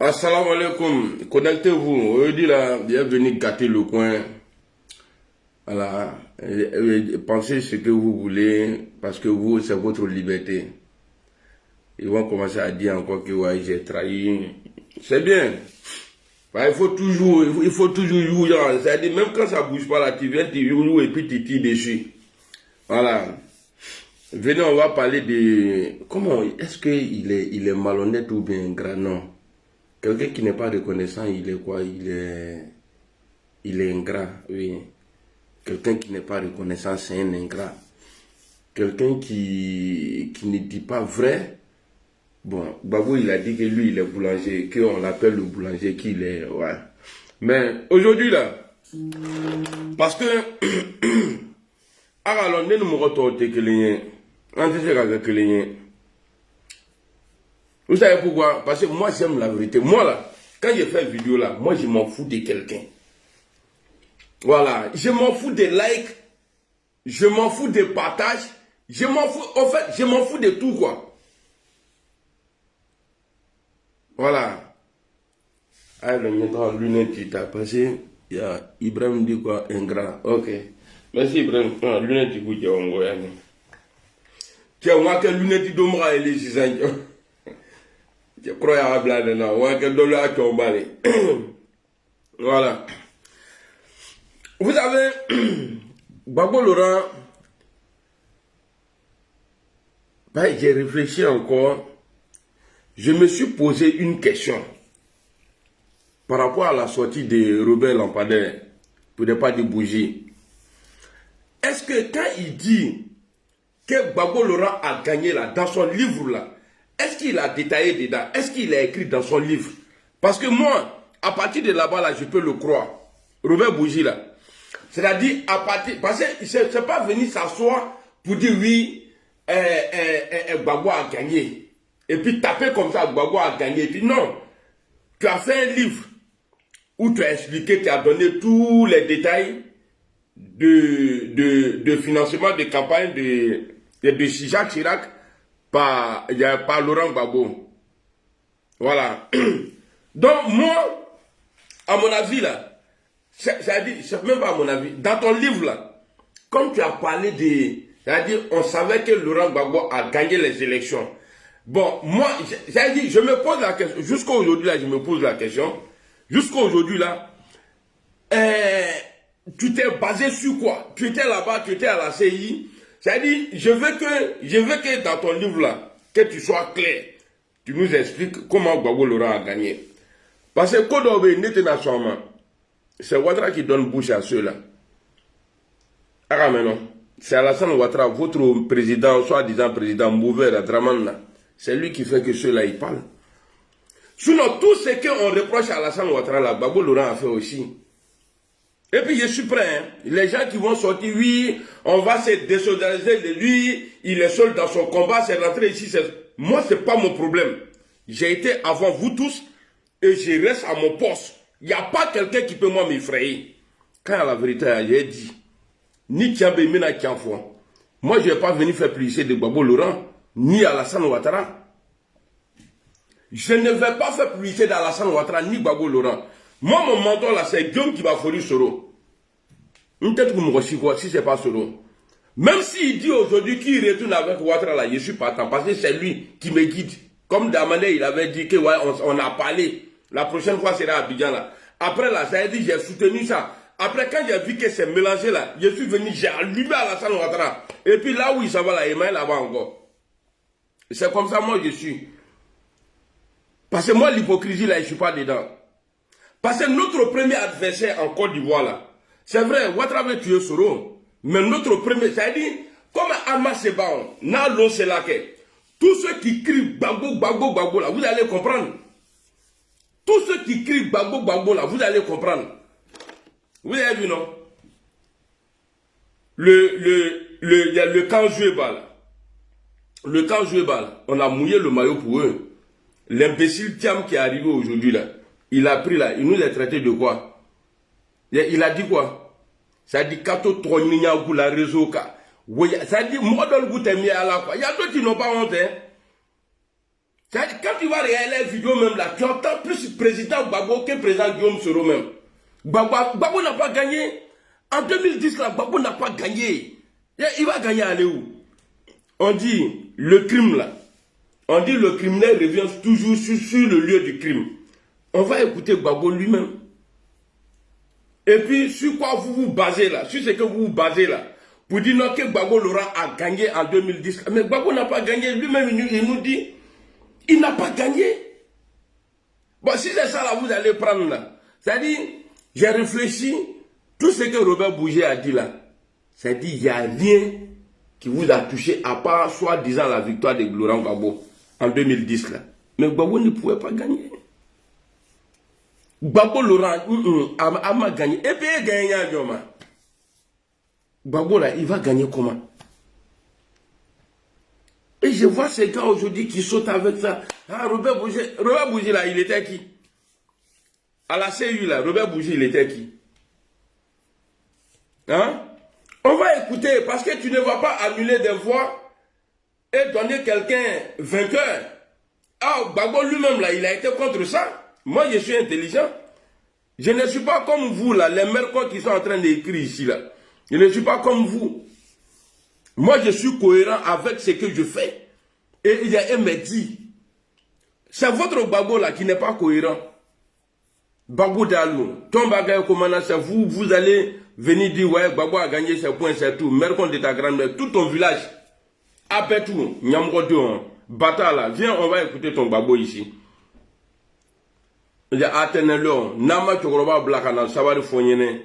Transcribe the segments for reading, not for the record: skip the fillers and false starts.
Assalamu alaikum, connectez-vous, aujourd'hui là, bienvenue gâter le coin. Voilà, pensez ce que vous voulez, parce que vous, c'est votre liberté. Ils vont commencer à dire encore que ouais, j'ai trahi. C'est bien. Bah, il faut toujours jouer. C'est-à-dire, même quand ça bouge pas là, tu viens, tu joues et puis tu tires dessus. Voilà. Venez, on va parler de... Comment, est-ce qu'il est malhonnête ou bien ingrat? Non. Quelqu'un qui n'est pas reconnaissant, il est quoi? Il est ingrat, oui. Quelqu'un qui n'est pas reconnaissant, c'est un ingrat. Quelqu'un qui ne dit pas vrai. Bon, Babou, il a dit que lui, il est boulanger, qu'on l'appelle le boulanger, qu'il est, ouais. Mais aujourd'hui, là, parce que, alors, nous nous retrouvons que les vous savez pourquoi? Parce que moi, j'aime la vérité. Moi, là, quand j'ai fait une vidéo, là, moi, je m'en fous de quelqu'un. Voilà. Je m'en fous des likes. Je m'en fous des partages. Je m'en fous, en fait, je m'en fous de tout, quoi. Voilà. Ah, le métro lunette, il t'a passé. Il y a Ibrahim dit quoi? Ingrat. Ok. Merci, Ibrahim. Lunette, il vous dit, on va y aller. Tiens, moi, que lunette, il dommera, il est 6 ans. Je crois à blague là, on va voilà. Vous savez, Gbagbo Laurent, ben, j'ai réfléchi encore. Je me suis posé une question par rapport à la sortie de Robert Lampadaire, pour ne pas dire bougie. Est-ce que quand il dit que Gbagbo Laurent a gagné là, dans son livre là, est-ce qu'il a détaillé dedans? Est-ce qu'il a écrit dans son livre? Parce que moi, à partir de là-bas, là, je peux le croire. Robert Bougie, là. C'est-à-dire, à partir... Parce que c'est pas venu s'asseoir pour dire oui, Gbagbo a gagné. Et puis taper comme ça, Gbagbo a gagné. Et puis non. Tu as fait un livre où tu as expliqué, tu as donné tous les détails de financement de campagne de Jacques Chirac par Laurent Gbagbo. Voilà. Donc, moi, à mon avis, là, c'est même pas à mon avis, dans ton livre, là, comme tu as parlé de... C'est-à-dire, on savait que Laurent Gbagbo a gagné les élections. Bon, moi, je me pose la question, jusqu'à aujourd'hui, là, je me pose la question, jusqu'à aujourd'hui, là, tu t'es basé sur quoi? Tu étais là-bas, tu étais à la CI. C'est-à-dire, je veux que dans ton livre là, que tu sois clair. Tu nous expliques comment Gbagbo Laurent a gagné. Parce que Kodobe n'était pas sûrement. C'est Ouattara qui donne bouche à ceux-là. Ah mais non. C'est Alassane Ouattara, votre président, soi-disant président Mouver à Draman. C'est lui qui fait que ceux-là, ils parlent. Sinon, tout ce qu'on reproche à Alassane Ouattara, là, Gbagbo Laurent a fait aussi. Et puis je suis prêt, hein. Les gens qui vont sortir, oui, on va se désolidariser de lui, il est seul dans son combat, c'est rentré ici. Moi, ce n'est pas mon problème. J'ai été avant vous tous et je reste à mon poste. Il n'y a pas quelqu'un qui peut moi m'effrayer. Quand à la vérité, j'ai dit, ni Tiambe Mena Tianfouan, moi je ne vais pas venir faire publicité de Gbagbo Laurent, ni Alassane Ouattara. Je ne vais pas faire publicité d'Alassane Ouattara, ni Gbagbo Laurent. Moi, mon mentor là, c'est Guillaume qui va fournir Soro. Peut-être que moi, si ce n'est pas Soro. Même s'il dit aujourd'hui qu'il retourne avec Ouattara là, je suis partant. Parce que c'est lui qui me guide. Comme Damané, il avait dit que ouais, on a parlé. La prochaine fois, c'est à Abidjan là. Après là, ça a dit, j'ai soutenu ça. Après, quand j'ai vu que c'est mélangé là, je suis venu, j'ai allumé Alassane Ouattara. Et puis là où il s'en va là, il m'a là-bas encore. C'est comme ça, moi, je suis. Parce que moi, l'hypocrisie là, je ne suis pas dedans. Parce que notre premier adversaire en Côte d'Ivoire là, c'est vrai, Ouattara veut tuer Soro. Mais notre premier, ça dit, comme Hamas Sebaon, Nalo Selake, tous ceux qui crient Gbagbo, Gbagbo, Gbagbo là, vous allez comprendre. Tous ceux qui crient Gbagbo, Gbagbo là, vous allez comprendre. Vous avez vu, non? Il y a le camp Joueba là. Le camp Joueba là, on a mouillé le maillot pour eux. L'imbécile Thiam qui est arrivé aujourd'hui là, il a pris là, il nous a traité de quoi? Il a dit quoi? Ça a dit Kato Troninia Goula réseau ka. Ça a dit Modol Goutemie à la fois. Il y a d'autres qui n'ont pas honte, hein. Ça a dit, quand tu vas regarder la vidéo même là, tu entends plus le président Gbagbo que le président Guillaume Soro même. Gbagbo n'a pas gagné. En 2010 là, Gbagbo n'a pas gagné. Il va gagner aller où? On dit le crime là. On dit le criminel revient toujours sur le lieu du crime. On va écouter Gbagbo lui-même. Et puis, sur quoi vous vous basez là? Sur ce que vous vous basez là? Pour dire non, que Gbagbo Laurent a gagné en 2010. Mais Gbagbo n'a pas gagné. Lui-même, il nous dit, il n'a pas gagné. Bon, si c'est ça là, vous allez prendre là. C'est-à-dire, j'ai réfléchi, tout ce que Robert Bouger a dit là. C'est-à-dire, il n'y a rien qui vous a touché à part, soi-disant, la victoire de Laurent Gbagbo en 2010 là. Mais Gbagbo ne pouvait pas gagner. Gbagbo Laurent a gagné. Et puis il a gagné un jour. Gbagbo là, il va gagner comment? Et je vois ces gars aujourd'hui qui sautent avec ça. Ah, Robert Bouger là, il était qui? À la CU là, Robert Bouger, il était qui? Hein? On va écouter, parce que tu ne vas pas annuler des voix et donner quelqu'un vainqueur. Ah, Gbagbo lui-même là, il a été contre ça. Moi, je suis intelligent. Je ne suis pas comme vous, là, les mercons qui sont en train d'écrire ici, là. Je ne suis pas comme vous. Moi, je suis cohérent avec ce que je fais. Et il y a un me dit, c'est votre Gbagbo, là, qui n'est pas cohérent. Gbagbo Dalou, ton bagage commandant, c'est vous, vous allez venir dire, ouais, Gbagbo a gagné ses points, c'est tout. Mercon de ta grand-mère, tout ton village. Apetou, Nyamgodo, Bata, là, viens, on va écouter ton Gbagbo ici. Atenelo, nama chokoroba blakana savari fonyene,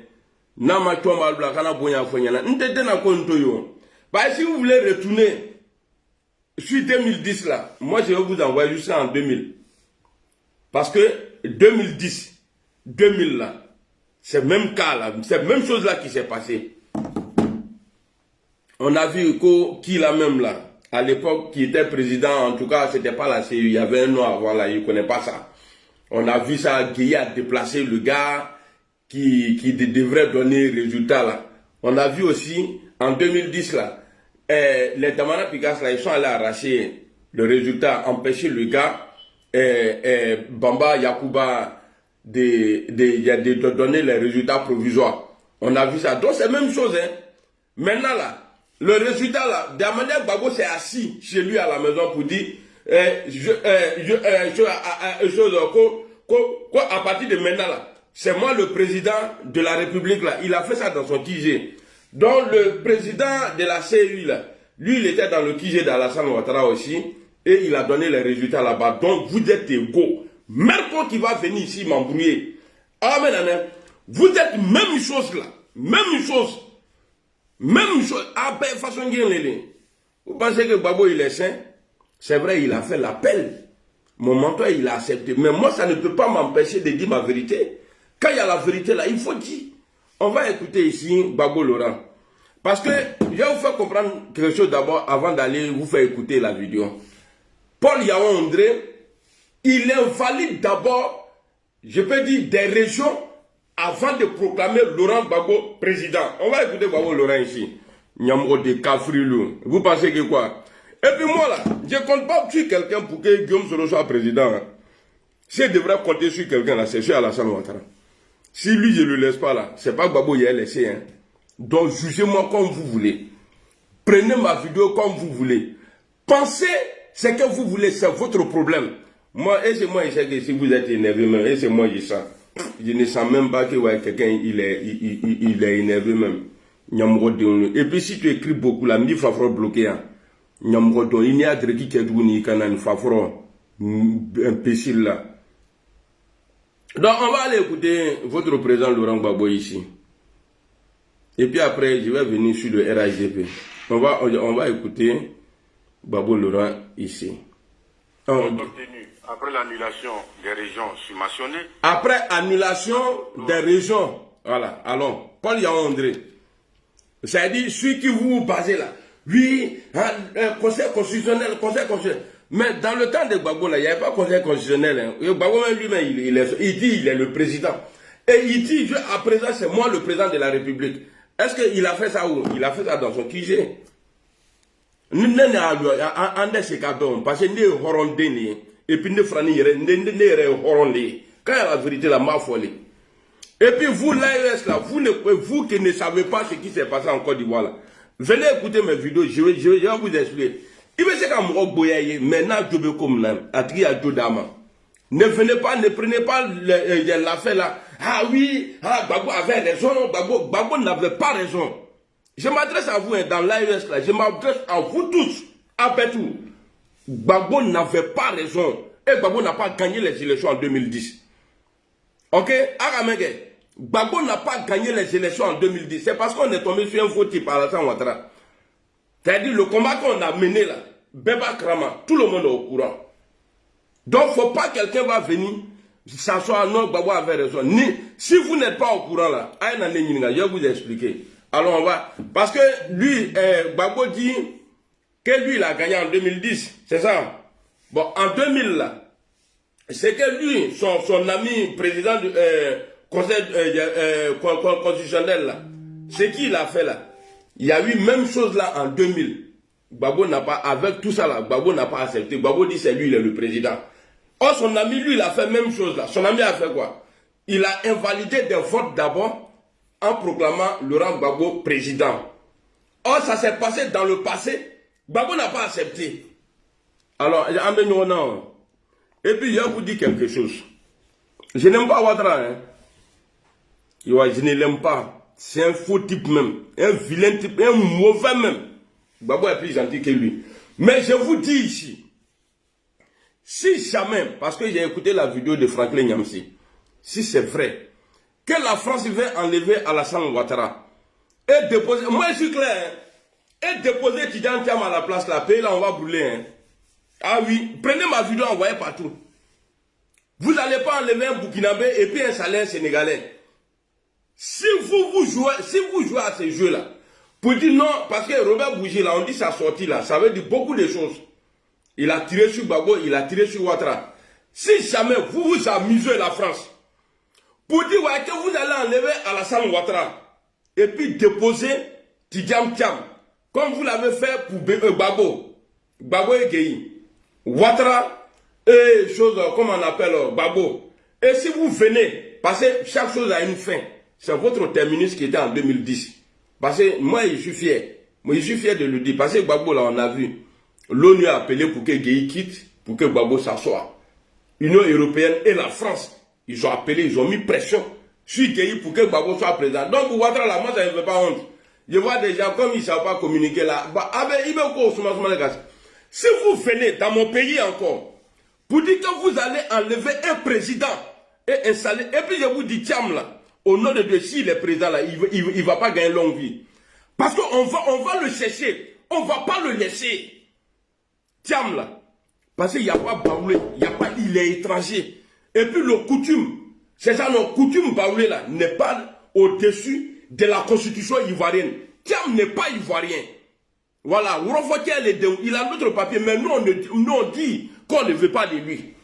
nama chomba blakana bonya fonyene. N'était na konto yo. Bah si vous voulez retourner sur 2010 là, moi je vais vous envoyer juste en 2000. Parce que 2010, 2000 là, c'est le même cas là, c'est la même chose là qui s'est passé. On a vu qui là même là, à l'époque qui était président, en tout cas c'était pas la CU, il y avait un nom avant là, il ne connaît pas ça. On a vu ça, Gueye a déplacé le gars qui devrait donner résultat là. On a vu aussi, en 2010 là, les Tamana Pigas là, ils sont allés arracher le résultat, empêcher le gars, Bamba Yakuba, de donner les résultats provisoires. On a vu ça. Donc c'est la même chose. Hein. Maintenant là, le résultat là, Damania Gbagbo s'est assis chez lui à la maison pour dire, à partir de maintenant là, c'est moi le président de la République là. Il a fait ça dans son QG. Donc le président de la CU là, lui il était dans le QG d'Alassane Ouattara aussi et il a donné les résultats là-bas. Donc vous êtes égaux. Mercon qui va venir ici m'embrouiller. Amen, amen. Vous êtes même chose là, même chose. Même chose. Ah ben façon vous pensez que Gbagbo il est saint? C'est vrai, il a fait l'appel. Mon mentor, il a accepté. Mais moi, ça ne peut pas m'empêcher de dire ma vérité. Quand il y a la vérité là, il faut dire. On va écouter ici Gbagbo Laurent. Parce que je vais vous faire comprendre quelque chose d'abord avant d'aller vous faire écouter la vidéo. Paul Yaon André, il invalide d'abord, je peux dire, des régions avant de proclamer Laurent Gbagbo président. On va écouter Gbagbo Laurent ici. Nyamgo de Kafrilou. Vous pensez que quoi? Et puis moi là, je ne compte pas sur quelqu'un pour que Guillaume Soro soit président. Hein. Si je devrais compter sur quelqu'un là, c'est sur Alassane Ouattara. Si lui je ne le laisse pas là, c'est pas Gbagbo il a laissé. Hein. Donc jugez-moi comme vous voulez. Prenez ma vidéo comme vous voulez. Pensez ce que vous voulez, c'est votre problème. Moi, et c'est moi, je sais que si vous êtes énervé, et c'est moi, je sens. je ne sens même pas que ouais, quelqu'un il est énervé même. Et puis si tu écris beaucoup, là, il faut bloquer. Hein. Il n'y a pas de qui est doué, il faut imbécile là. Donc on va aller écouter votre président Laurent Gbagbo ici. Et puis après, je vais venir sur le RHDP. On va écouter Gbagbo Laurent ici. Obtenu après l'annulation des régions subventionnées. Après annulation des régions. Voilà, allons. Paul Yaoundé. C'est-à-dire, celui qui vous basez là. Oui, conseil constitutionnel. Mais dans le temps de Gbagbo, là, il n'y avait pas conseil constitutionnel. Hein. Gbagbo lui-même, il dit il est le président. Et il dit, à présent, c'est moi le président de la République. Est-ce qu'il a fait ça où? Il a fait ça dans son QG. Parce que nous sommes et puis nous sommes quand la vérité, la ma folie. Et puis vous, l'AES, là, vous qui ne savez pas ce qui s'est passé en Côte d'Ivoire, là, venez écouter mes vidéos, je vais vous expliquer. Il veut dire que maintenant, je veux comme là, ne venez pas, ne prenez pas l'affaire là. Ah oui, Gbagbo avait raison, Gbagbo n'avait pas raison. Je m'adresse à vous hein, dans l'AES là, je m'adresse à vous tous, à Betou. Gbagbo n'avait pas raison. Et Gbagbo n'a pas gagné les élections en 2010. Ok, Aramege, Gbagbo n'a pas gagné les élections en 2010. C'est parce qu'on est tombé sur un faux type à Alassane Ouattara. C'est-à-dire le combat qu'on a mené là, Beba Krama, tout le monde est au courant. Donc il ne faut pas quelqu'un va venir s'asseoir, non, Gbagbo avait raison. Si vous n'êtes pas au courant là, je vais vous expliquer. Alors on va, parce que lui, Gbagbo dit que lui il a gagné en 2010, c'est ça. Bon, en 2000 là, c'est que lui, son ami président du conseil constitutionnel là, c'est qui il a fait là. Il y a eu même chose là en 2000. Gbagbo n'a pas, avec tout ça là, Gbagbo n'a pas accepté. Gbagbo dit c'est lui, il est le président. Or son ami, lui, il a fait même chose là. Son ami a fait quoi? Il a invalidé des votes d'abord en proclamant Laurent Gbagbo président. Or ça s'est passé dans le passé. Gbagbo n'a pas accepté. Alors, non. Et puis, je vais vous dire quelque chose. Je n'aime pas Ouattara. Hein. Je ne l'aime pas. C'est un faux type même. Un vilain type. Un mauvais même. Gbagbo est plus gentil que lui. Mais je vous dis ici. Si jamais, parce que j'ai écouté la vidéo de Franklin Nyamsi. Si c'est vrai. Que la France veut enlever Alassane Ouattara. Et déposer. Moi, je suis clair. Hein, et déposer Tidjane Thiam à la place. La paix, là, on va brûler. Hein. Ah oui, prenez ma vidéo, envoyez partout. Vous n'allez pas enlever un Burkinabé et puis un salaire sénégalais. Si vous jouez à ces jeux-là, pour dire non, parce que Robert Bougie, là, on dit sa sortie là, ça veut dire beaucoup de choses. Il a tiré sur Gbagbo, il a tiré sur Ouattara. Si jamais vous vous amusez la France, pour dire ouais, que vous allez enlever Alassane Ouattara et puis déposer Tidjane Thiam, comme vous l'avez fait pour Gbagbo et Gueye. Ouattara et chose, comme on appelle Gbagbo. Et si vous venez, parce que chaque chose a une fin, c'est votre terminus qui était en 2010. Parce que moi, je suis fier. Moi, je suis fier de le dire. Parce que Gbagbo, là, on a vu. L'ONU a appelé pour que Gueye quitte, pour que Gbagbo s'assoie. L'Union européenne et la France, ils ont appelé, ils ont mis pression sur Gueye pour que Gbagbo soit président. Donc, Ouattara, là, moi, ça ne me fait pas honte. Je vois des gens, comme ils ne savent pas communiquer là. Si vous venez dans mon pays encore, pour dire que vous allez enlever un président et installer, et puis je vous dis, Thiam là, au nom de Dieu, s'il est président là, il ne va pas gagner longue vie. Parce qu'on va le chercher, on ne va pas le laisser. Thiam là, parce qu'il n'y a pas Baoulé, il est étranger. Et puis le coutume, c'est ça, notre coutume Baoulé là, n'est pas au-dessus de la constitution ivoirienne. Thiam n'est pas ivoirien. Voilà, il a notre papier, mais nous on dit qu'on ne veut pas de lui.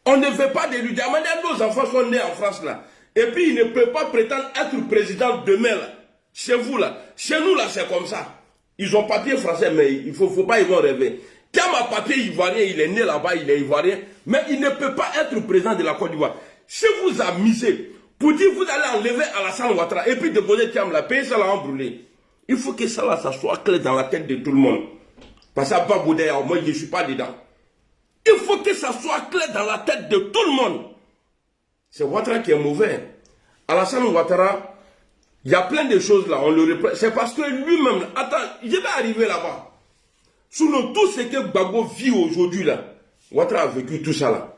On ne veut pas de lui. Nos enfants sont nés en France là. Et puis il ne peut pas prétendre être président demain là. Chez vous là. Chez nous là, c'est comme ça. Ils ont papier français, mais il ne faut pas y rêver. Thiam a papier ivoirien, il est né là-bas, il est ivoirien, mais il ne peut pas être président de la Côte d'Ivoire. Si vous amusez, pour dire vous allez enlever Alassane Ouattara et puis déposer Thiam là, payer ça là en brûlé. Il faut que ça soit clair dans la tête de tout le monde. Parce que moi je ne suis pas dedans. Il faut que ça soit clair dans la tête de tout le monde. C'est Ouattara qui est mauvais. Alassane Ouattara, il y a plein de choses là, on le reprend. C'est parce que lui-même, attends, je vais arriver là-bas. Sinon, tout ce que Gbagbo vit aujourd'hui là, Ouattara a vécu tout ça là.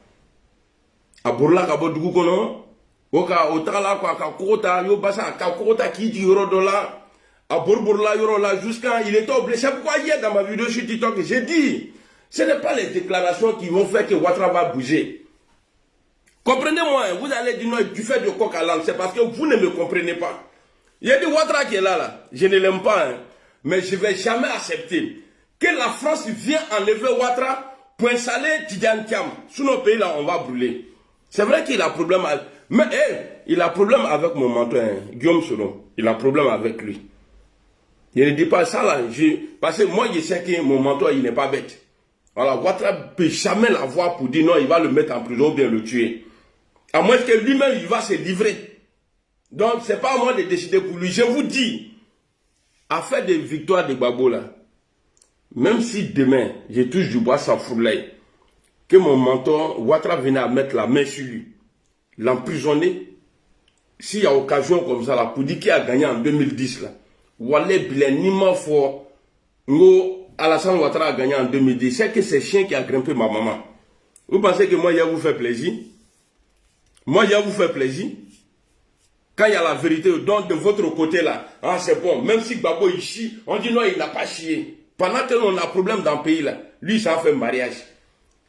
A Bourla, a Bodougou Kono, Oka, Otala, Ka Kota, Yobasa, Ka Kota, qui dit Yorodola, à Bourbourla, Yorola, jusqu'à. Il était obligé. C'est pourquoi hier dans ma vidéo sur TikTok, j'ai dit, ce n'est pas les déclarations qui vont faire que Ouattara va bouger. Comprenez-moi, vous allez dire non, tu fais de coq à l'âne, c'est parce que vous ne me comprenez pas. Il y a dit Ouattara qui est là, je ne l'aime pas, hein, mais je ne vais jamais accepter que la France vienne enlever Ouattara pour installer Tidjane Thiam. Sous nos pays là, on va brûler. C'est vrai qu'il a problème avec... Mais il a problème avec mon mentor, hein, Guillaume Soro. Il a problème avec lui. Je ne dis pas ça là, parce que moi je sais que mon mentor il n'est pas bête. Voilà, Ouattara ne peut jamais l'avoir pour dire non, il va le mettre en prison ou bien le tuer. À moins que lui-même, il va se livrer. Donc, ce n'est pas à moi de décider pour lui. Je vous dis, affaire de victoire de Gbagbo là, même si demain, je touche du bois sans fourler, que mon mentor, Ouattara venait à mettre la main sur lui, l'emprisonner, s'il y a occasion comme ça là, pour dire qu'il a gagné en 2010 là, Walé Bilen, Nima Fort, Alassane Ouattara a gagné en 2010, c'est que c'est chien qui a grimpé ma maman. Vous pensez que moi, il vous fait plaisir? Moi, il vous fait plaisir. Quand il y a la vérité, donc de votre côté là, ah c'est bon, même si Gbagbo il chie, on dit non, il n'a pas chié. Pendant que l'on a problème dans le pays là, lui, ça a fait mariage.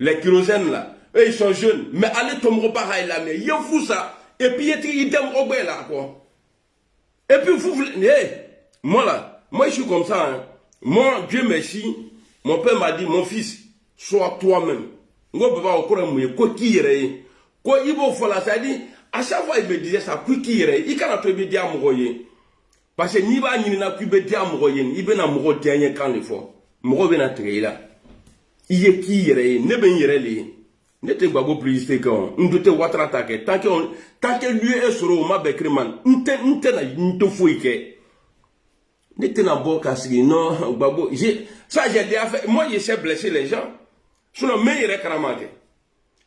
Les kérosènes là, eux ils sont jeunes, mais allez tomber par là, mais il fou ça. Et puis il t'aime au là, quoi. Et puis vous, moi là, moi je suis comme ça, hein. Moi, Dieu merci, mon père m'a dit, mon fils, sois toi-même. Moi, papa, au courant, moi, quoi qui irait. Quoi, il va faire là, ça dit, à chaque fois, il me disait ça, quoi qui irait. Il can't te dire à mourir. Parce que ni va ni n'a pu be dire à mourir, il va n'a mourir dernier quand il faut. Mourir ben à créer là. Il est qui irait, ne ben irait les. Ne te Gbagbo plus quand on doit te Ouattara attaquer. Tant que lui est sur le map Bekriman, on te fouille que. Ne te n'a pas cassé, non, Gbagbo. Ça, j'ai déjà fait. Moi, je sais blesser les gens. Sinon, mais il est carrément.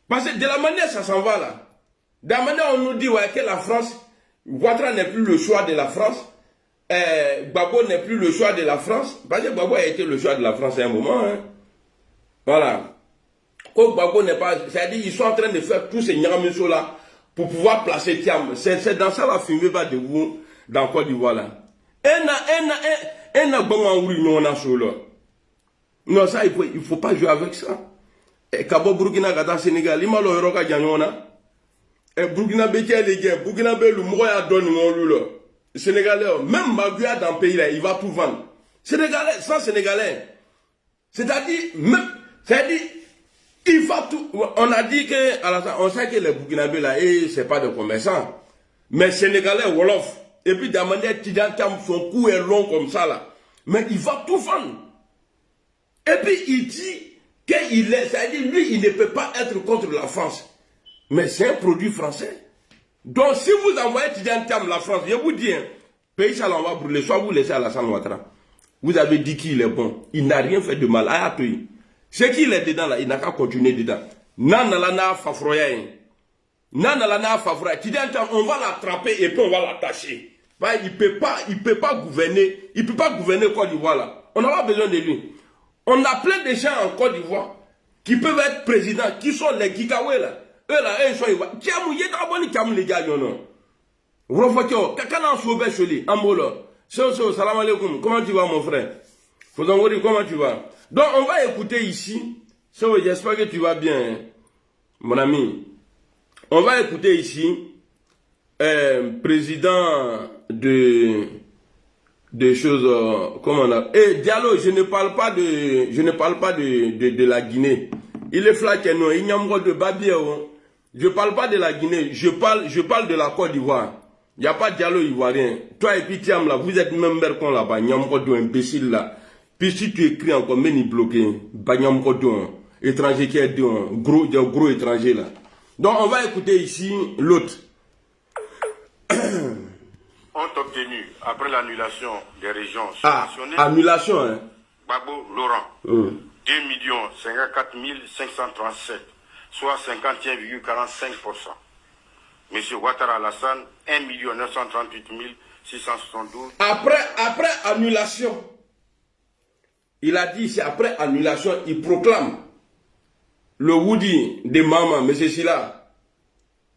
Parce que de la manière, ça s'en va là. De la manière, on nous dit ouais, que la France, Ouattara n'est plus le choix de la France. Gbagbo n'est plus le choix de la France. Parce que Gbagbo a été le choix de la France à un moment. Hein. Voilà. Quand Gbagbo n'est pas. C'est-à-dire qu'ils sont en train de faire tous ces nyamamesso là pour pouvoir placer Thiam. C'est dans ça la fumée va de vous dans Côte d'Ivoire là. Non, ça, il faut pas jouer avec ça. Et Kabo Burkina Gata Sénégal, il m'a l'euro qu'à Gagnon. Et Burkina Bétier, les gars, Burkina Bé, le Mouya donne mon Sénégalais, même Maguia dans le pays là, il va tout vendre. Sénégalais, sans Sénégalais. C'est-à-dire, il va tout. On a dit que, on sait que les Burkinabés là, c'est pas des commerçants. Mais Sénégalais, Wolof. Et puis, demander Tidjane Thiam, son cou est long comme ça là. Mais il va tout vendre. Et puis, il dit qu'il est, c'est-à-dire, lui, il ne peut pas être contre la France. Mais c'est un produit français. Donc, si vous envoyez Tidjane Thiam la France, je vous dis, hein, pays ça, on va brûler. Soit vous laissez Alassane Ouattara. Vous avez dit qu'il est bon. Il n'a rien fait de mal. Ce qu'il est dedans là, il n'a qu'à continuer dedans. Nanalana Fafroya. Nanalana Fafroya. Tidjane Thiam, on va l'attraper et puis on va l'attacher. Il peut pas gouverner. Il peut pas gouverner Côte d'Ivoire là. On n'a pas besoin de lui. On a plein de gens en Côte d'Ivoire qui peuvent être présidents, qui sont les Kikawe là. Eux là, ils sont Ivoiriens. Tiamou, il y a d'abord Tiamou les gars, non. Vous voyez, quand on sauve Choli, Ambola. Salam alaikum. Comment tu vas mon frère? Fozangori, comment tu vas? Donc on va écouter ici. J'espère que tu vas bien, hein, mon ami. On va écouter ici président de choses, comment on a. Diallo, je ne parle pas de la Guinée. Il est flaqué, non, il n'y a pas de Babia. Je ne parle pas de la Guinée, je parle de la Côte d'Ivoire. Il n'y a pas de Diallo ivoirien. Toi et puis Thiam là, vous êtes même Berkon là-bas, il n'y a pas d'imbécile là. Puis si tu écris encore, mais ni bloqué, il n'y a pas d'étranger qui est gros étranger là. Donc on va écouter ici l'autre. Ont obtenu, après l'annulation des régions subventionnées, annulation, hein. Gbagbo Laurent, 2 54 537, soit 51,45%. M. Ouattara Alassane, 1 938 672. Après annulation, il a dit, c'est après annulation, il proclame le Woody de Maman, M. Silla.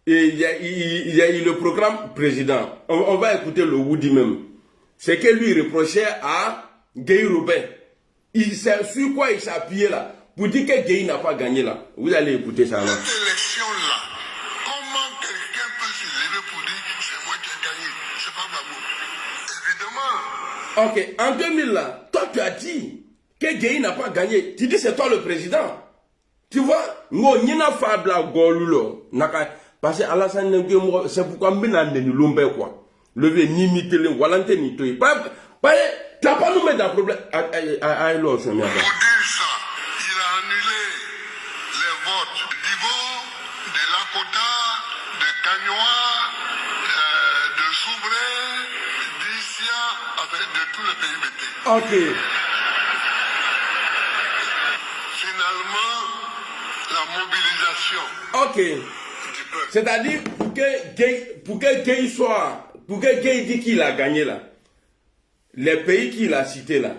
Et il le proclame président. On va écouter le Woody même. C'est que lui reprochait à Gueye Robin. Il sait sur quoi il s'est appuyé là. Pour dire que Gueye n'a pas gagné là. Vous allez écouter ça là. Cette élection-là, comment quelqu'un peut se lever pour dire c'est moi qui ai gagné? C'est pas Gbagbo. Évidemment. Ok, en 2000 là, toi tu as dit que Gueye n'a pas gagné. Tu dis c'est toi le président. Tu vois, nous n'avons pas de la golulo. Parce que Alassane, c'est pourquoi nous n'avons pas quoi. Le vieux ni mité le walante ni toi. Tu n'as pas nous mettre dans le problème. Pour dire ça, il a annulé les votes d'Ivo, de Lakota, de Kagnoa, de Soubré, d'Issia, de tous les pays métés. Ok. Finalement, la mobilisation. Ok. C'est-à-dire pour que Gueye soit, pour que Gueye dit qu'il a gagné là, les pays qu'il a cités là,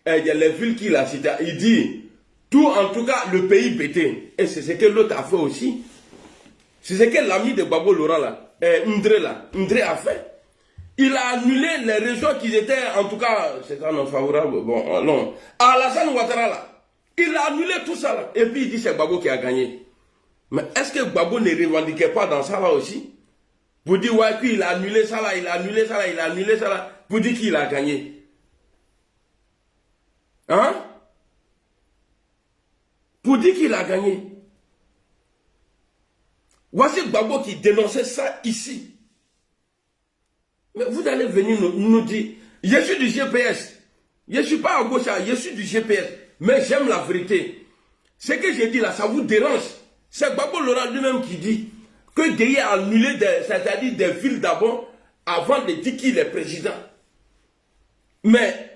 les villes qu'il a citées, il dit tout en tout cas le pays pété. Et c'est ce que l'autre a fait aussi. C'est ce que l'ami de Gbagbo Laurent là, Ndré a fait. Il a annulé les régions qui étaient en tout cas, c'est ça non favorable, bon non. À Alassane Ouattara là, il a annulé tout ça là. Et puis il dit c'est Gbagbo qui a gagné. Mais est-ce que Gbagbo ne revendiquait pas dans ça là aussi? Pour dire ouais, qu'il a annulé ça là, il a annulé ça là, il a annulé ça là, pour dire qu'il a gagné. Hein? Pour dire qu'il a gagné. Voici Gbagbo qui dénonçait ça ici. Mais vous allez venir nous dire, je suis du GPS. Je ne suis pas à gauche, je suis du GPS. Mais j'aime la vérité. Ce que j'ai dit là, ça vous dérange. C'est Gbagbo Laurent lui-même qui dit que Gueye a annulé c'est-à-dire des villes d'abord avant de dire qu'il est président. Mais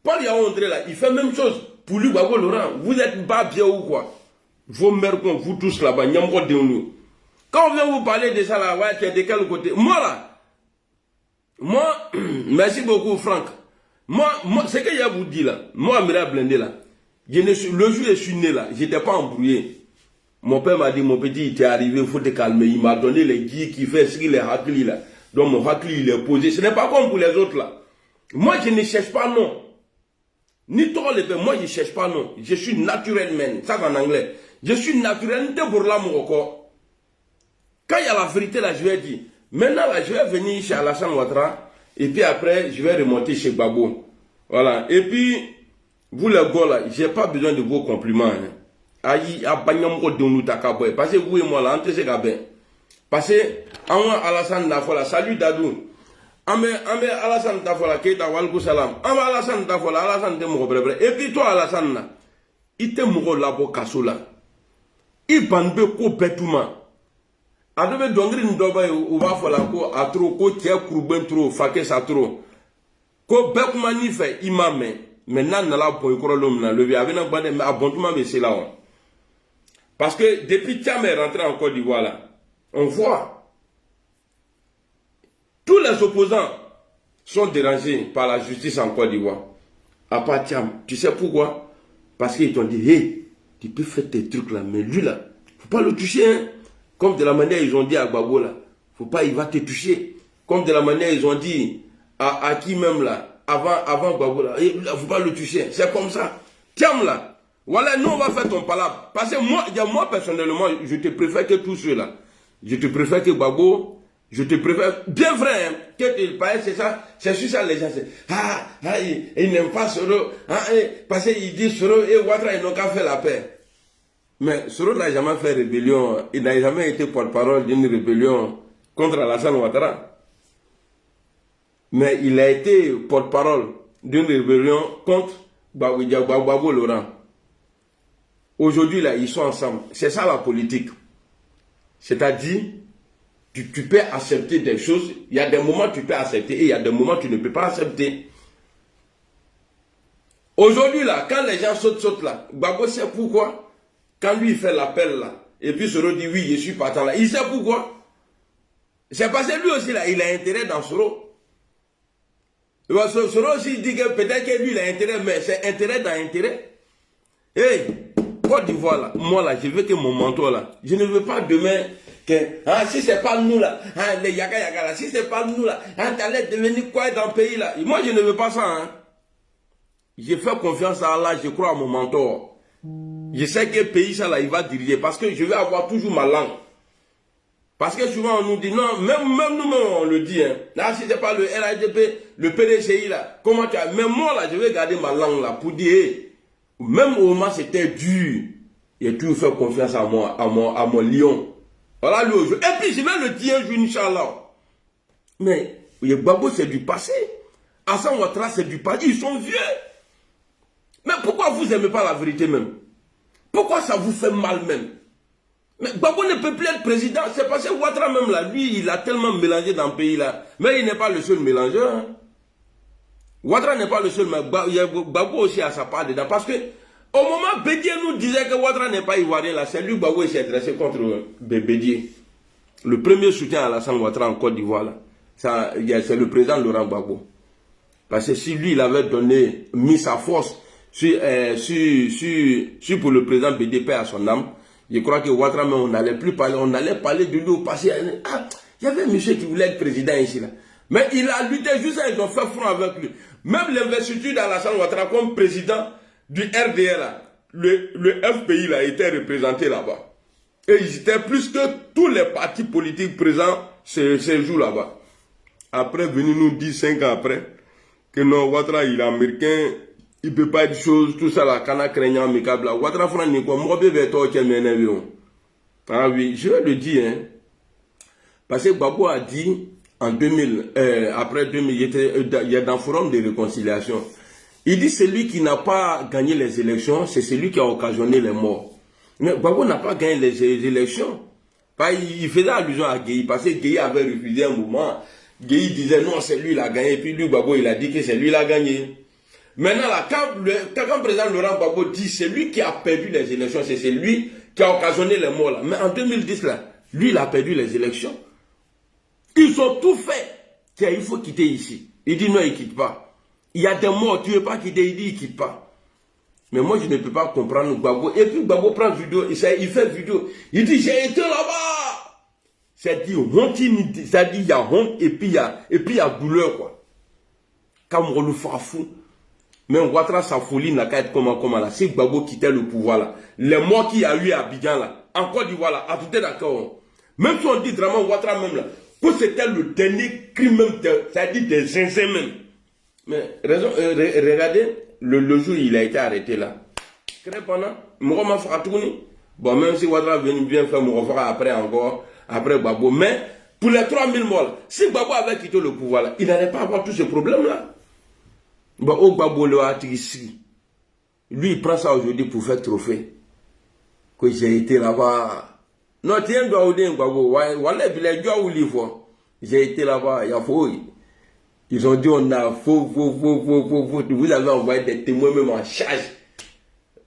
Paul Yaoundé là, il fait la même chose pour lui, Gbagbo Laurent. Vous êtes pas bien ou quoi? Vos mères, vous tous là-bas, quand on vient vous parler de ça là, ouais, tu es de quel côté? Moi là, merci beaucoup Franck. Moi ce que je vous dis là, moi, Amira Blindé là, le jour où je suis né là, je n'étais pas embrouillé. Mon père m'a dit, mon petit, il t'est arrivé, il faut te calmer. Il m'a donné les guides qui fait ce qu'il est hakli là. Donc mon hakli, il est posé. Ce n'est pas comme pour les autres là. Moi, je ne cherche pas non. Ni toi les pères, moi, je ne cherche pas non. Je suis naturel man. Ça en anglais. Je suis naturel pour l'amour encore. Quand il y a la vérité là, je vais dire. Maintenant là, je vais venir chez Alassane Ouattara. Et puis après, je vais remonter chez Gbagbo. Voilà. Et puis, vous les gars là, je n'ai pas besoin de vos compliments. Hein. Aïe, parce que vous et moi là, on te bien. Parce que, Alassane Dafola, salut Dadou. Ambe Alassane Dafola, Keita Walkou Salam. Ambe Alassane Dafola, Alassane te mouro brebre. Et puis toi, Alassane là, il te mouro labo kasso là. Il banbe ko betuma. Adobe dongri ndoba ou va fola ko atro ko tia kruben tro, fake sa tro. Ko bekuma ni fe imame. Maintenant, on a la boy l'homme là, le avec un bon mais abondement mais c'est là. Parce que depuis Thiam est rentré en Côte d'Ivoire là, on voit tous les opposants sont dérangés par la justice en Côte d'Ivoire. À part Thiam, tu sais pourquoi? Parce qu'ils t'ont dit, hey, tu peux faire tes trucs là, mais lui là, faut pas le toucher. Hein? Comme de la manière ils ont dit à Gbagbo là, faut pas, il va te toucher. Comme de la manière ils ont dit à qui même là. Avant Gbagbo là, il ne faut pas le toucher. C'est comme ça. Tiens là. Voilà, nous on va faire ton palabre. Parce que moi personnellement, je te préfère que tous ceux-là. Je te préfère que Gbagbo. Je te préfère. Bien vrai, hein, que tu parles, c'est ça. C'est sur ça les gens. Il n'aime pas Soro. Parce qu'il dit Soro et Ouattara, ils n'ont qu'à faire la paix. Mais Soro n'a jamais fait rébellion. Il n'a jamais été porte-parole d'une rébellion contre Alassane Ouattara. Mais il a été porte-parole d'une rébellion contre Gbagbo Laurent. Aujourd'hui, là, ils sont ensemble. C'est ça la politique. C'est-à-dire, tu peux accepter des choses. Il y a des moments où tu peux accepter et il y a des moments où tu ne peux pas accepter. Aujourd'hui, là, quand les gens sautent là, Gbagbo sait pourquoi. Quand lui, il fait l'appel là, Et puis Soro dit oui, je suis partant là. Il sait pourquoi. C'est parce que lui aussi là, il a intérêt dans Soro. Soro aussi dit que peut-être que lui il a intérêt, mais c'est intérêt dans intérêt. Hey, Côte d'Ivoire là, moi là, je veux que mon mentor là, je ne veux pas demain que, si c'est pas nous là, les Yaka Yaka là, si c'est pas nous là, t'allais devenir quoi dans le pays là. Moi je ne veux pas ça. Hein. Je fais confiance à Allah, je crois à mon mentor. Je sais que le pays ça là, il va diriger parce que je vais avoir toujours ma langue. Parce que souvent on nous dit, non, même nous-mêmes on le dit, hein. Là si c'est pas le RADP, le PDCI là, comment tu as, même moi là, je vais garder ma langue là pour dire, hey, même au moment c'était dur, j'ai toujours fait confiance à mon lion. Voilà le jeu. Et puis je vais le dire un jour, Inch'Allah. Mais Gbagbo c'est du passé. Hassan Ouattara c'est du passé. Ils sont vieux. Mais pourquoi vous n'aimez pas la vérité même? Pourquoi ça vous fait mal même? Mais Gbagbo ne peut plus être président. C'est parce que Ouattara même là, lui, il a tellement mélangé dans le pays là. Mais il n'est pas le seul mélangeur. Hein. Ouattara n'est pas le seul, mais Gbagbo aussi a sa part dedans. Parce que au moment Bédié nous disait que Ouattara n'est pas ivoirien là, c'est lui Gbagbo s'est dressé contre Bédié. Le premier soutien à Alassane Ouattara en Côte d'Ivoire là, c'est le président Laurent Gbagbo. Parce que si lui il avait mis sa force sur pour le président Bédié, paix à son âme, je crois que Ouattara même on n'allait plus parler, on allait parler de lui au passé. Ah, il y avait un monsieur qui voulait être président ici là. Mais il a lutté juste ça, ils ont fait front avec lui. Même l'investiture d'Alassane Ouattara comme président du RDR, là, le FPI là, était représenté là-bas. Et ils étaient plus que tous les partis politiques présents ces jours là-bas. Après, venir nous dire 5 ans après, que non, Ouattara il est américain, il ne peut pas dire choses, tout ça là, Kana craignant amicable là. Ouattara Fran n'est quoi, moi bébé toi qui m'énerve. Ah oui, je vais le dire, hein. Parce que Gbagbo a dit, en 2000, après 2000, il y a dans le forum de réconciliation. Il dit celui qui n'a pas gagné les élections, c'est celui qui a occasionné les morts. Mais Gbagbo n'a pas gagné les élections. Il faisait allusion à Gueye, parce que Gueye avait refusé un moment. Gueye disait non, c'est lui qui a gagné. Et puis lui, Gbagbo, il a dit que c'est lui qui a gagné. Maintenant, là, quand le président Laurent Gbagbo dit c'est lui qui a perdu les élections, c'est lui qui a occasionné les morts. Là. Mais en 2010, là, lui, il a perdu les élections. Ils ont tout fait. Tiens, il faut quitter ici. Il dit non, il ne quitte pas. Il y a des morts, tu ne veux pas quitter, il dit il ne quitte pas. Mais moi, je ne peux pas comprendre Gbagbo. Et puis Gbagbo prend vidéo, il fait vidéo. Il dit, j'ai été là-bas. C'est-à-dire, il y a honte et puis il y a douleur, quoi. Quand on le fait fou. Mais Ouattara, sa folie n'a qu'à être comment là. Si Gbagbo quittait le pouvoir, là, les morts qu'il y a eu à Abidjan, là, en Côte d'Ivoire, là, à tout est d'accord. Même si on dit vraiment Ouattara même, là, que c'était le dernier crime même, c'est-à-dire des zinzins même. Mais regardez, le jour où il a été arrêté là. Moi, fera tourner. Bon, même si Ouattara vient faire mon refera après encore, après Gbagbo. Mais pour les 3000 morts, si Gbagbo avait quitté le pouvoir là, il n'allait pas avoir tous ces problèmes là. Bon, au Gbagbo le a ici. Lui, il prend ça aujourd'hui pour faire trophée. Que j'ai été là-bas. Non, tiens, doit ou dire Gbagbo. J'ai été là-bas, il y a faux. Ils ont dit on a faux. Vous avez envoyé des témoins même en charge.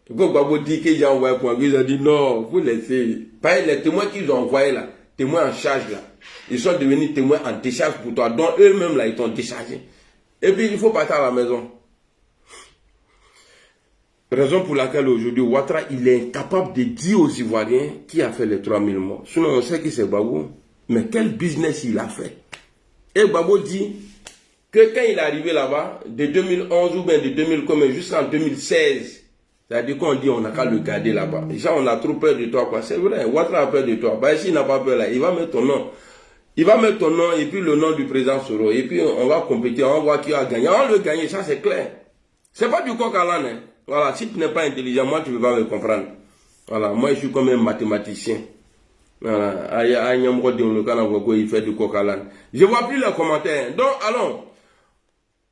Quand Gbagbo dit que j'ai envoyé pour ils ont dit non, vous laissez. Pareil, les témoins qu'ils ont envoyés là, témoins en charge là, ils sont devenus témoins en décharge pour toi. Donc eux-mêmes là, ils t'ont déchargé. Et puis il faut partir à la maison. Raison pour laquelle aujourd'hui, Ouattara, il est incapable de dire aux Ivoiriens qui a fait les 3000 morts. Sinon, on sait que c'est Gbagbo. Mais quel business il a fait? Et Gbagbo dit que quand il est arrivé là-bas, de 2011 ou bien de 2000 comme jusqu'en 2016, c'est-à-dire qu'on dit on n'a qu'à le garder là-bas. Et ça, on a trop peur de toi, quoi. C'est vrai, Ouattara a peur de toi. Bah, s'il n'a pas peur là, il va mettre ton nom. Il va mettre ton nom et puis le nom du président Soro. Et puis on va compéter, on va voir qui a gagné. On le gagner, ça c'est clair. C'est pas du coq à l'âne. Hein. Voilà, si tu n'es pas intelligent, moi tu ne peux pas me comprendre. Voilà, moi je suis comme un mathématicien. Voilà, il fait du coq à l'âne. Je vois plus les commentaires. Donc, allons.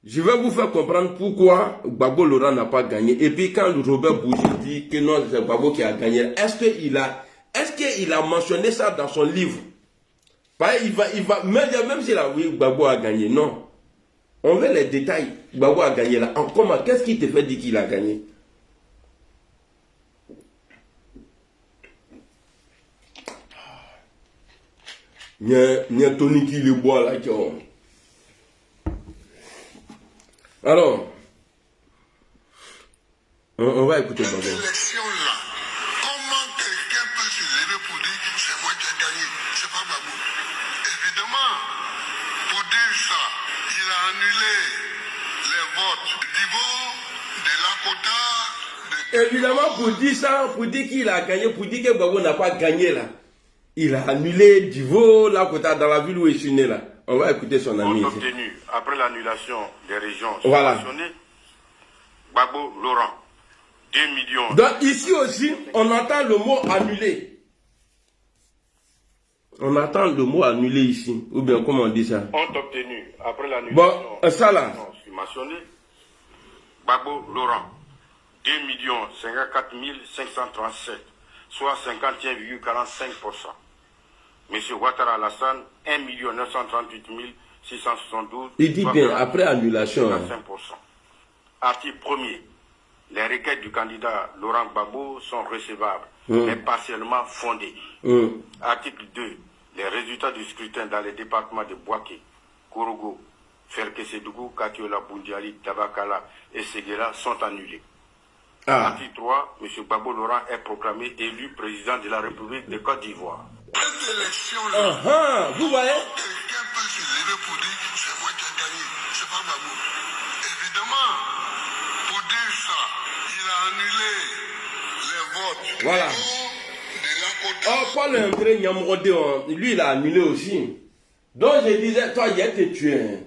Je vais vous faire comprendre pourquoi Gbagbo Laurent n'a pas gagné. Et puis quand Robert Bougie dit que non, c'est Gbagbo qui a gagné, est-ce qu'il a mentionné ça dans son livre? Même s'il a oui, Gbagbo a gagné, non. On veut les détails. Gbagbo a gagné là. Comment? Qu'est-ce qui te fait dire qu'il a gagné? Il y a Tony qui le boit là. Alors, on va écouter cette élection-là, comment quelqu'un peut se lever pour dire c'est moi qui ai gagné? C'est pas Gbagbo. Évidemment, pour dire ça, il a annulé les votes d'Ivo, de Lakota. Évidemment, pour dire ça, pour dire qu'il a gagné, pour dire que Gbagbo n'a pas gagné là. Il a annulé Divo, Lakota, dans la ville où il est né là. On va écouter son ami. Obtenu après l'annulation des régions subventionnées, Gbagbo Laurent, 2 millions. Donc ici aussi, on entend le mot annulé. On entend le mot annulé ici. Ou bien comment on dit ça? Ont obtenu après l'annulation ça là. Subventionné, Gbagbo Laurent, 2 54 537, soit 51,45%. Monsieur Ouattara Alassane, 1 938 672. Il dit bien, après annulation. 5%. Article 1er. Les requêtes du candidat Laurent Gbagbo sont recevables, mais partiellement fondées. Article 2. Les résultats du scrutin dans les départements de Bouaké, Korogo, Ferkesedougou, Katiola, Boundiali, Tabakala et Seguela sont annulés. Article 3. M. Gbagbo Laurent est proclamé élu président de la République de Côte d'Ivoire. Cette élection-là, vous voyez? Quelqu'un peut se lever pour dire c'est moi qui ai gagné, c'est pas Gbagbo. Évidemment, pour dire ça, il a annulé les votes. Voilà. Paul André Nyamrodé, lui il a annulé aussi. Donc je disais, toi, il a été tué.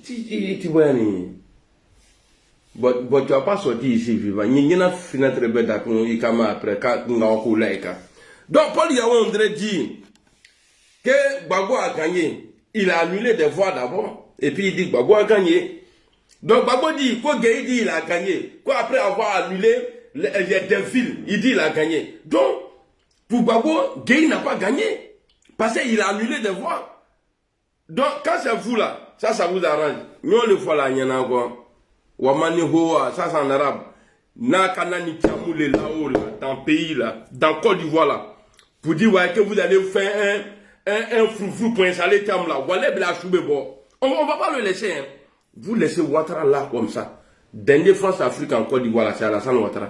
Tu vois, tu vas pas sortir ici vivant. Il y a une fenêtre bête après. Donc Paul André dit que Gbagbo a gagné. Il a annulé des voix d'abord. Et puis il dit que Gbagbo a gagné. Donc Gbagbo dit, quoi Gueye dit il a gagné. Quoi après avoir annulé des villes, il dit il a gagné. Donc, pour Gbagbo, Gueye n'a pas gagné. Parce qu'il a annulé des voix. Donc, quand c'est vous là, ça vous arrange. Nous on le voit là, il y en a encore. Wamani Hoa, ça c'est en arabe. Na kanani tiamoule là-haut, là, dans le pays là, dans Côte d'Ivoire là. Pour dire ouais, que vous allez faire un foufou pour installer Tiam là. Voilà, on ne va pas le laisser. Hein. Vous laissez Ouattara là comme ça. Dernier France-Afrique en Côte d'Ivoire là, c'est Alassane Ouattara.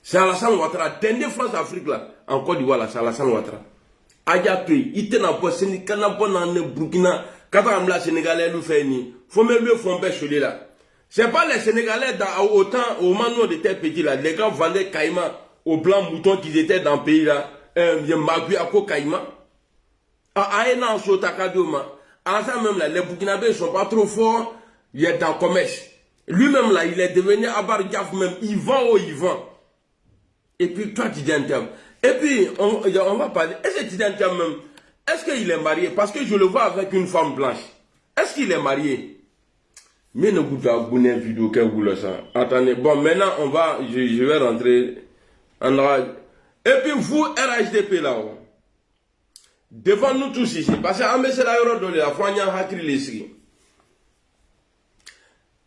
C'est Alassane Ouattara. Dernier France-Afrique là, en Côte d'Ivoire là, c'est Alassane Ouattara. Ayape, il était dans le Sénégal, dans le Burkina, quand on a Sénégalais, nous fait ni. Faut même le fond celui là. C'est pas les Sénégalais au temps, au moment de tel petit là, les gars vendaient caïman aux blancs moutons qui étaient dans le pays là, Maguiako caïman. Aïna en Sotakadioma. En ça même là, les Burkinabés ne sont pas trop forts, il est dans le commerce. Lui-même là, il est devenu Abargaf même, il vend. Et puis toi tu dis un terme. Et puis on va parler, est-ce que tu dis un terme même, est-ce qu'il est marié? Parce que je le vois avec une femme blanche. Est-ce qu'il est marié? Mais ne vous faites pas une vidéo que vous le savez. Attendez, bon maintenant je vais rentrer en rage. Et puis vous, RHDP là, devant nous tous ici, parce que c'est la euro de la Fanya Hakri Lesri.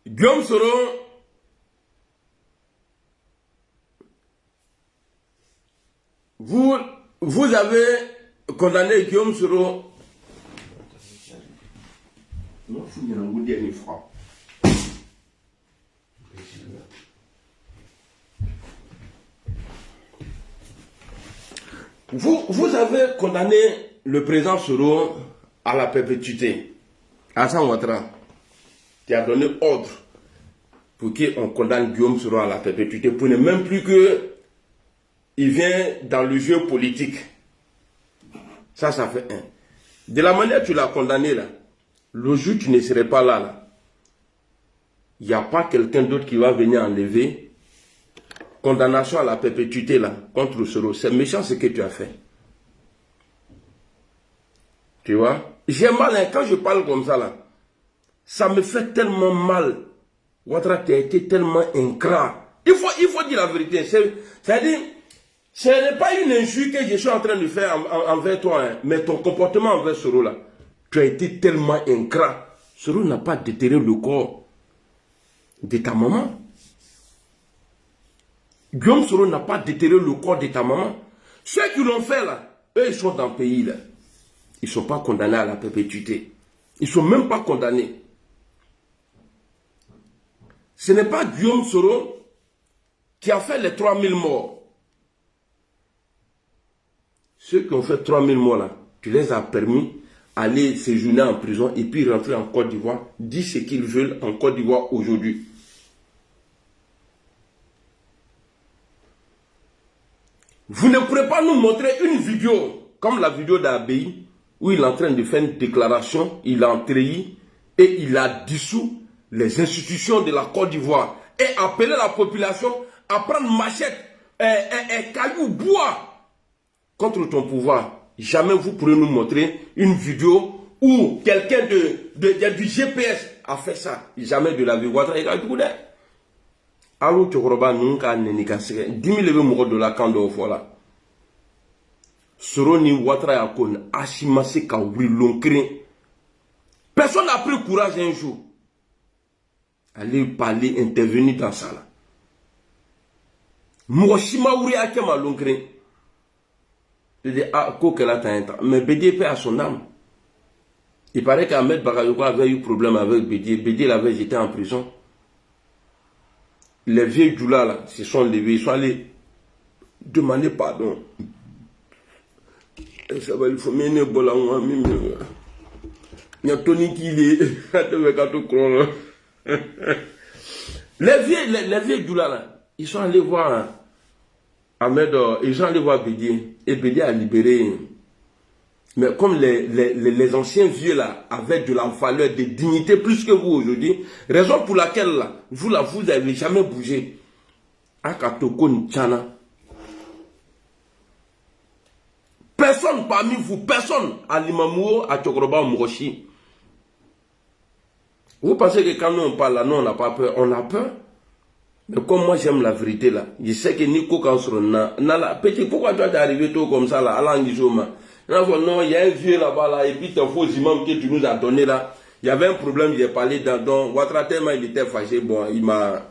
Guillaume Soro, vous avez condamné Guillaume Soro. Non, il y a un dernier franc. Vous avez condamné le président Soro à la perpétuité. Alassane Ouattara, tu as donné ordre pour qu'on condamne Guillaume Soro à la perpétuité, pour ne même plus que il vient dans le jeu politique. Ça fait un. De la manière que tu l'as condamné là, le jour où tu ne serais pas là, il n'y a pas quelqu'un d'autre qui va venir enlever. Condamnation à la perpétuité là, contre Soro. C'est méchant ce que tu as fait. Tu vois? J'ai mal, hein, quand je parle comme ça là. Ça me fait tellement mal. Ouattara, tu as été tellement ingrat. Il faut dire la vérité. C'est-à-dire, ce n'est pas une injure que je suis en train de faire envers toi, hein, mais ton comportement envers Soro là. Tu as été tellement ingrat. Soro n'a pas déterré le corps de ta maman. Guillaume Soro n'a pas déterré le corps de ta maman. Ceux qui l'ont fait là, eux ils sont dans le pays là. Ils ne sont pas condamnés à la perpétuité. Ils ne sont même pas condamnés. Ce n'est pas Guillaume Soro qui a fait les 3000 morts. Ceux qui ont fait 3000 morts là, tu les as permis d'aller séjourner en prison et puis rentrer en Côte d'Ivoire, dire ce qu'ils veulent en Côte d'Ivoire aujourd'hui. Vous ne pourrez pas nous montrer une vidéo comme la vidéo d'Abei où il est en train de faire une déclaration, il a trahi et il a dissous les institutions de la Côte d'Ivoire et appelé la population à prendre machette et caillou bois contre ton pouvoir. Jamais vous pourrez nous montrer une vidéo où quelqu'un du GPS a fait ça. Jamais de la vie. Alors tu crois nous qu'à n'éniquer 10 000 morts de la cando voilà. Soroni Ouattara yakon ashimase ka wilonkre. Personne n'a pris courage un jour. Aller parler, intervenir dans ça là. Moshima Ouri akema lonkre. Je dis ah kokela ta mais BDP a son âme. Il paraît qu'Ahmed Bakayoko avait eu problème avec Bédié. Bédié l'avait jeté en prison. Les vieux Djoula là se sont levés, ils sont allés demander pardon. Ça va, il faut mener bola moi même. Il y a Tony qui est les vieux Djoula là, ils sont allés voir Ahmed, ils sont allés voir Bédié et Bédié a libéré. Mais comme les anciens vieux là avaient de la valeur, de dignité plus que vous aujourd'hui, raison pour laquelle là, vous n'avez jamais bougé. Akatoko Nchana. Personne parmi vous, personne à Limamou, à Tchokroba, Mourochi. Vous pensez que quand nous on parle là, nous on n'a pas peur, on a peur. Mais comme moi j'aime la vérité là, je sais que Nico Kansro n'a petit, pourquoi toi t'es arrivé tôt comme ça là, à l'Angizoma? Non, il y a un vieux là-bas là, et puis tes faux imams que tu nous as donné là. Il y avait un problème, j'ai parlé dans Ouattara tellement il était fâché, bon, il m'a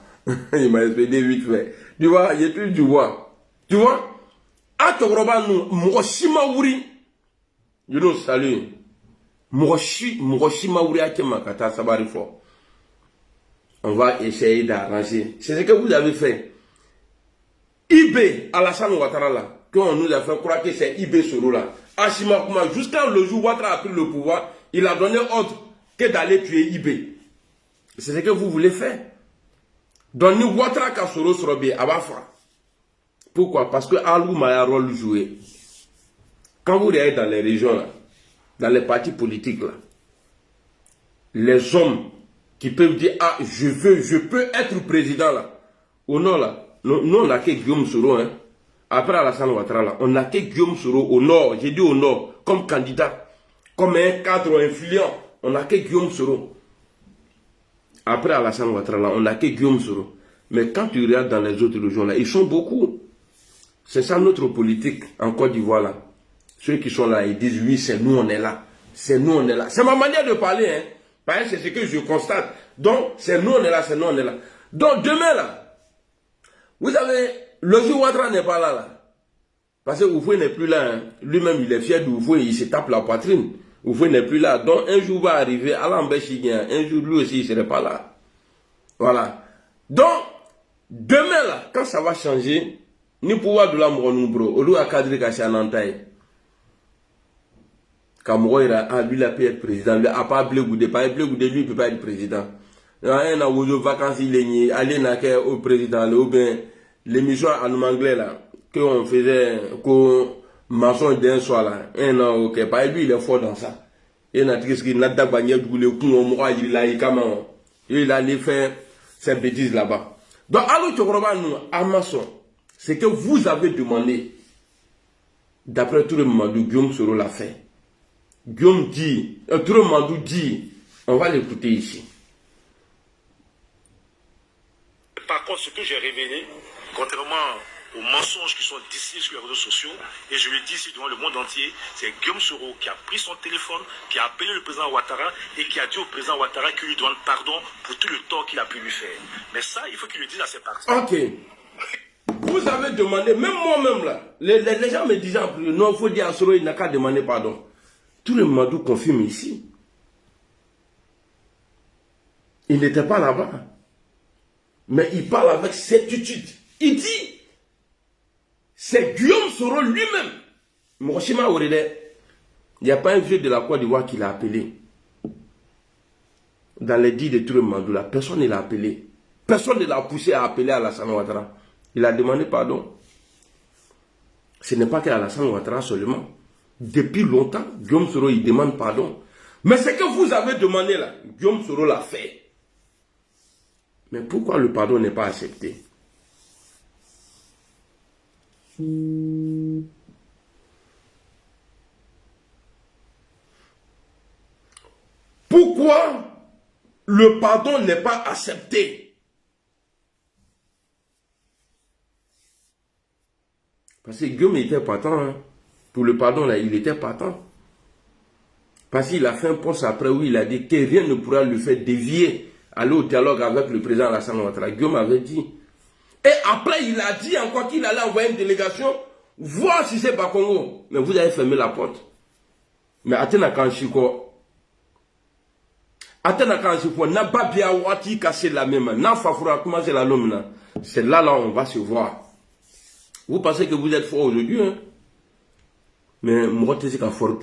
expédié vite fait. Tu vois, il y a plus du vois. Tu vois? A Tokroba nous, Mouroshima Ouri. Je nous salue. Mouroshima Ouri a Kemakata Sabarifo. On va essayer d'arranger. C'est ce que vous avez fait. IB, Alassane Ouattara là, qu'on nous a fait croire que c'est IB Soro là. Ashima Kuma, jusqu'à le jour où Ouattara a pris le pouvoir, il a donné ordre que d'aller tuer IB. C'est ce que vous voulez faire. Donc nous Ouattara Kasoro Sorobe Abafa. Pourquoi? Parce que Alouma a un rôle joué. Quand vous regardez dans les régions, là, dans les partis politiques, là, les hommes qui peuvent dire, ah, je peux être président, là, au nord, là, nous, on n'a que Guillaume Soro, hein. Après Alassane Ouattara, là, on n'a que Guillaume Soro au nord, j'ai dit au nord, comme candidat, comme un cadre influent, on n'a que Guillaume Soro. Après Alassane Ouattara, là, on n'a que Guillaume Soro. Mais quand tu regardes dans les autres régions, là, ils sont beaucoup. C'est ça notre politique en Côte d'Ivoire là. Ceux qui sont là, ils disent oui, c'est nous, on est là. C'est nous, on est là. C'est ma manière de parler, hein. Parce que c'est ce que je constate. Donc, c'est nous, on est là, c'est nous, on est là. Donc, demain là, vous savez, le jour où Ouattara n'est pas là, là. Parce que Oufoué n'est plus là, hein. Lui-même, il est fier d'Oufoué, il se tape la poitrine. Oufoué n'est plus là. Donc, un jour va arriver, Alain Béchigien, un jour, lui aussi, il ne serait pas là. Voilà. Donc, demain là, quand ça va changer, ni pouvoir de la bro, au lieu à cadrer caché en entaille. Kamoro a lui la paix être président, lui a pas Blegoudé, pas Blegoudé, lui il peut pas être président. Il y a un aux vacances il est allé n'a au président, ou bien l'émission en anglais là, qu'on faisait, qu'on mensonge d'un soir là, un an ok, pas lui il est fort dans ça. Il n'a triste qu'il n'a pas bagné du le coup, on m'a il a comment, il allait faire ses bêtises là-bas. Donc alors tu comprends nous, Amason. C'est que vous avez demandé, d'après tout le monde, Guillaume Soro l'a fait. Guillaume dit, tout le monde dit, on va l'écouter ici. Par contre, ce que j'ai révélé, contrairement aux mensonges qui sont distillés sur les réseaux sociaux, et je le dis ici devant le monde entier, c'est Guillaume Soro qui a pris son téléphone, qui a appelé le président Ouattara et qui a dit au président Ouattara qu'il lui donne pardon pour tout le tort qu'il a pu lui faire. Mais ça, il faut qu'il le dise à ses partisans. Ok. Vous vous avez demandé, même moi-même là, les gens me disaient en plus, non, il faut dire à Soro, il n'a qu'à demander pardon. Tout le Madou confirme ici. Il n'était pas là-bas. Mais il parle avec certitude. Il dit, c'est Guillaume Soro lui-même. Mouroshima Orede, il n'y a pas un vieux de la Côte d'Ivoire qui l'a appelé. Dans les dits de tout le Madou, là, personne ne l'a appelé. Personne ne l'a poussé à appeler Alassane Ouattara. Il a demandé pardon. Ce n'est pas qu'Alassane Ouattara seulement. Depuis longtemps, Guillaume Soro, il demande pardon. Mais ce que vous avez demandé là, Guillaume Soro l'a fait. Mais pourquoi le pardon n'est pas accepté? Pourquoi le pardon n'est pas accepté? Parce que Guillaume était partant. Hein. Pour le pardon, là, il était partant. Parce qu'il a fait un poste après où il a dit que rien ne pourra le faire dévier, aller au dialogue avec le président Alassane Ouattara. Guillaume avait dit. Et après, il a dit encore qu'il allait envoyer une délégation voir si c'est pas Congo. Mais vous avez fermé la porte. Mais Atena Kanchiko. Atena Kanchiko n'a pas bien wati cassé la même. N'a fafura comment c'est la l'homme. C'est là on va se voir. Vous pensez que vous êtes fort aujourd'hui, hein? Mais moi, je sais qu'à fort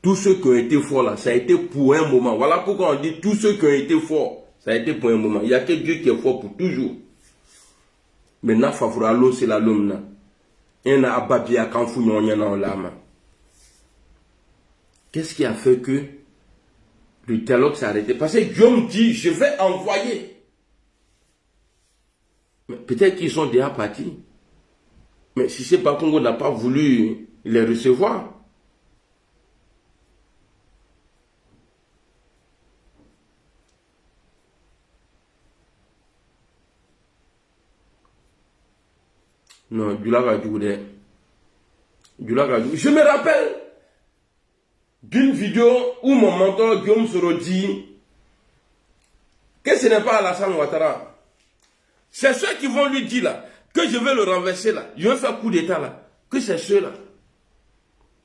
tous ceux qui ont été forts là, ça a été pour un moment. Voilà pourquoi on dit tous ceux qui ont été forts, ça a été pour un moment. Il n'y a que Dieu qui est fort pour toujours. Maintenant, Fafura l'eau, c'est la l'homme. Il y a Ababia Kanfou, il y en a. Qu'est-ce qui a fait que le dialogue s'est arrêté? Parce que Guillaume dit, je vais envoyer. Peut-être qu'ils sont déjà partis. Mais si c'est pas Congo n'a pas voulu les recevoir. Non, je me rappelle d'une vidéo où mon mentor Guillaume Soro dit que ce n'est pas Alassane Ouattara. C'est ceux qui vont lui dire là, que je vais le renverser là, je vais faire coup d'état là, que c'est ceux-là.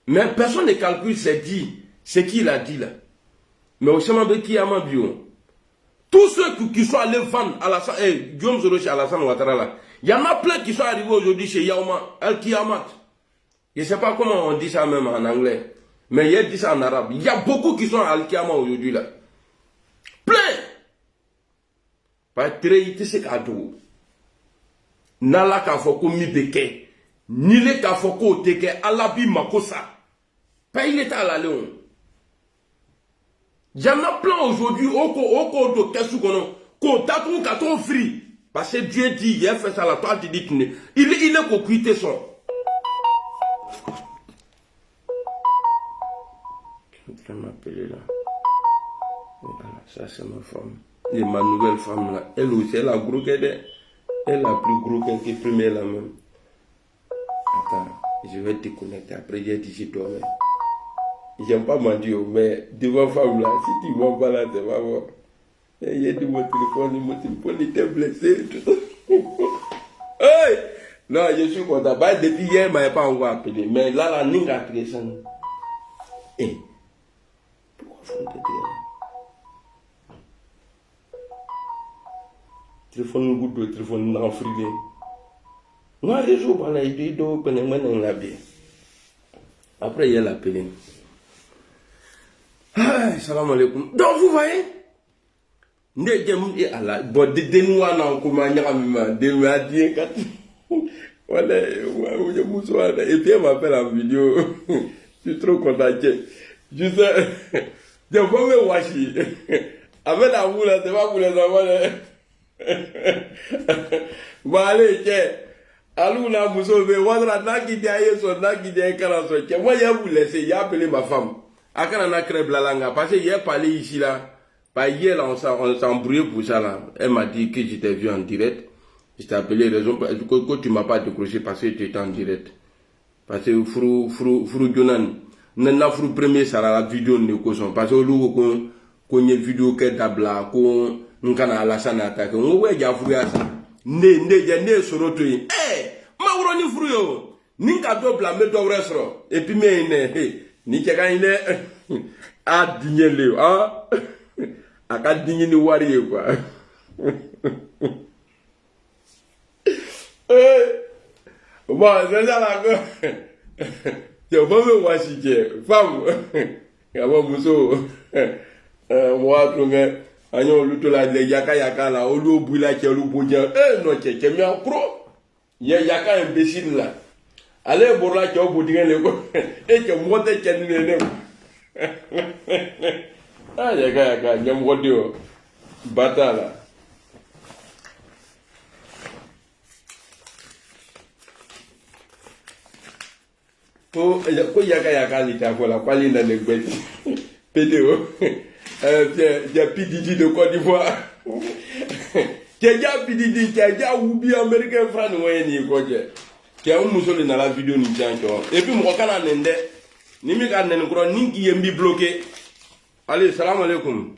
Mais personne ne calcule ce qu'il a dit là. Mais au chemin de qui a bio. Tous ceux qui sont allés vendre Guillaume Soro chez Alassane Ouattara là, il y en a plein qui sont arrivés aujourd'hui chez Yaouma, Al-Kiyamat. Je ne sais pas comment on dit ça même en anglais, mais il dit ça en arabe. Il y a beaucoup qui sont à Al-Kiyamat aujourd'hui là. Plein. Pas très c'est cadeau. Nala kafoko mi beke. Nile kafoko teke alabi makosa. Pas il est à la Léon. Il y en a plein aujourd'hui. Oko do kesu kono. Ko tatou katon free. Parce que Dieu dit, il a fait ça là, toi tu dis qu'il il est coquité son. Je vais m'appeler là. Voilà, ça c'est ma femme. Et ma nouvelle femme là, elle aussi, elle a gros qu'elle. Elle a plus gros qu'elle qui première là même. Attends, je vais te connecter après, j'ai dit chez toi. J'aime pas mentir, mais devant femme là, si tu vois pas là, tu vas voir. Il a dit mon téléphone était blessé. Hey! Non, je suis content. Bah, depuis hier, il ne m'avait pas encore appelé. Mais là, la ligne a appelé ça. Eh, pourquoi faut me dire? Téléphone goût de téléphone en frilé. Moi, je joue par là, il dit, après, il a appelé. Ah, salam alaikum. Donc, vous voyez? Bon, de nous, on a voilà, et puis elle m'appelle en vidéo. Je suis trop content. Je sais, je vais me washi. Avec la boule, c'est pas pour les enfants. Bon, allez, tiens. Allô, on a moussové. Wadra, n'a qui dit son, n'a qui dit un calançon. Moi, je vais vous laisser. Il a appelé ma femme. Akana crève la langue. Parce qu'il a parlé ici, là. Bah, hier, on s'est embrouillé pour ça, là. Elle m'a dit que j'étais vu en direct. Je t'ai appelé raison que tu m'as pas décroché parce que tu étais en direct. Parce que Frou Jonan, n'a Frou premier, ça la vidéo ne caution. Parce que l'eau qu'on y a vidéo qui est d'abla, qu'on a Alassane attaqué. On voit qu'il y a Frou ça. ne soroto yi ma woro ni furu yo ni ka do blâmer do resro et puis me ne ni ke kan ile a dignele aka digni ni wari e quoi bon c'est ça la go je veux me voir si tu femme ya ba muso moi trouver anyo luto la le yaka la olu obula ke olu boja no ke mi akro ye yaka imbécile là allez borla ke obodingen le ko ke mote ke ni ne yaka nyam wodio batala ko yaka litakola kwali na negbe PDO j'ai PDD de Côte d'Ivoire j'ai déjà PDD j'ai déjà oublié américain franc moyen ni ko je qui a un musole dans la vidéo ni jancho et puis mo kana nende ni mi ka nen ko ni ki yembi bloqué allez salam alaikum